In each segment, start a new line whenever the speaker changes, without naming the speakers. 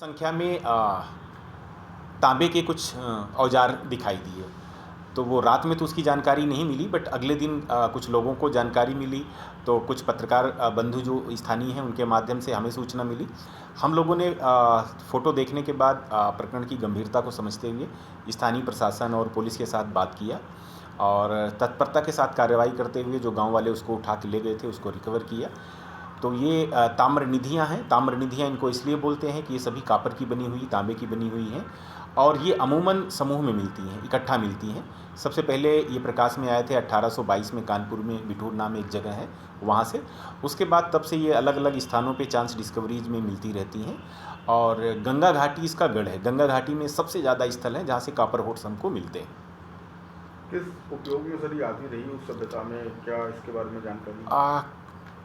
संख्या में तांबे के कुछ औजार दिखाई दिए। तो वो रात में तो उसकी जानकारी नहीं मिली, बट अगले दिन कुछ लोगों को जानकारी मिली। तो कुछ पत्रकार बंधु जो स्थानीय हैं उनके माध्यम से हमें सूचना मिली। हम लोगों ने फ़ोटो देखने के बाद प्रकरण की गंभीरता को समझते हुए स्थानीय प्रशासन और पुलिस के साथ बात किया और तत्परता के साथ कार्रवाई करते हुए जो गांव वाले उसको उठा के ले गए थे उसको रिकवर किया। तो ये ताम्र निधियाँ हैं। ताम्र निधियाँ इनको इसलिए बोलते हैं कि ये सभी कापर की बनी हुई, तांबे की बनी हुई हैं और ये अमूमन समूह में मिलती हैं, इकट्ठा मिलती हैं। सबसे पहले ये प्रकाश में आए थे 1822 में कानपुर में बिठूर नाम एक जगह है वहाँ से। उसके बाद तब से ये अलग अलग स्थानों पे चांस डिस्कवरीज में मिलती रहती हैं और गंगा घाटी इसका गढ़ है। गंगा घाटी में सबसे ज़्यादा स्थल है जहाँ से कापर होट्स हमको मिलते हैं।
किस उपयोग में सर ये आती रही उस सभ्यता में, क्या इसके बारे में जानकारी?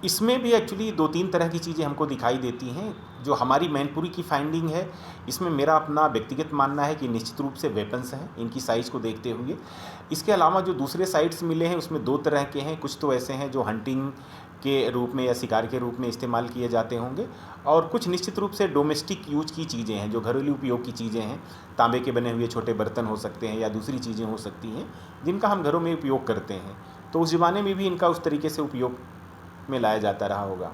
इसमें भी एक्चुअली 2-3 तरह की चीज़ें हमको दिखाई देती हैं। जो हमारी मैनपुरी की फाइंडिंग है, इसमें मेरा अपना व्यक्तिगत मानना है कि निश्चित रूप से वेपन्स हैं इनकी साइज़ को देखते हुए। इसके अलावा जो दूसरे साइट्स मिले हैं उसमें 2 तरह के हैं। कुछ तो ऐसे हैं जो हंटिंग के रूप में या शिकार के रूप में इस्तेमाल किए जाते होंगे और कुछ निश्चित रूप से डोमेस्टिक यूज की चीज़ें हैं, जो घरेलू उपयोग की चीज़ें हैं। तांबे के बने हुए छोटे बर्तन हो सकते हैं या दूसरी चीज़ें हो सकती हैं जिनका हम घरों में उपयोग करते हैं। तो उस ज़माने में भी इनका उस तरीके से उपयोग में लाया जाता रहा होगा।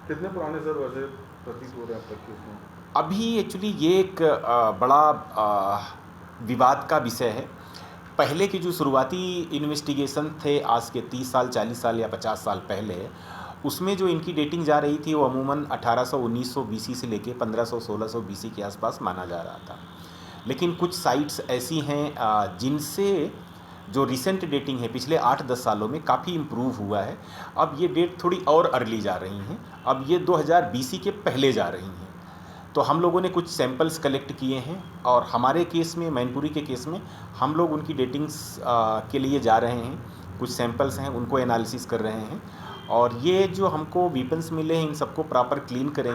कितने पुराने सर वैसे प्रतीत हो रहे हैं अब तक के उसमें?
अभी एक्चुअली ये एक बड़ा विवाद का विषय है। पहले की जो शुरुआती इन्वेस्टिगेशन थे आज के 30 साल, 40 साल या 50 साल पहले, उसमें जो इनकी डेटिंग जा रही थी वो अमूमन 1800-1900 बीसी से लेके 1500-1600 बीसी के आसपास माना जा रहा था। लेकिन कुछ साइट्स ऐसी हैं जिनसे जो रिसेंट डेटिंग है पिछले 8-10 सालों में काफ़ी इम्प्रूव हुआ है। अब ये डेट थोड़ी और अर्ली जा रही हैं। अब ये 2000 बीसी के पहले जा रही हैं। तो हम लोगों ने कुछ सैंपल्स कलेक्ट किए हैं और हमारे केस में, मैनपुरी के केस में, हम लोग उनकी डेटिंग्स के लिए जा रहे हैं। कुछ सैंपल्स हैं उनको एनालिसिस कर रहे हैं और ये जो हमको वेपन्स मिले हैं इन सबको प्रॉपर क्लीन करेंगे।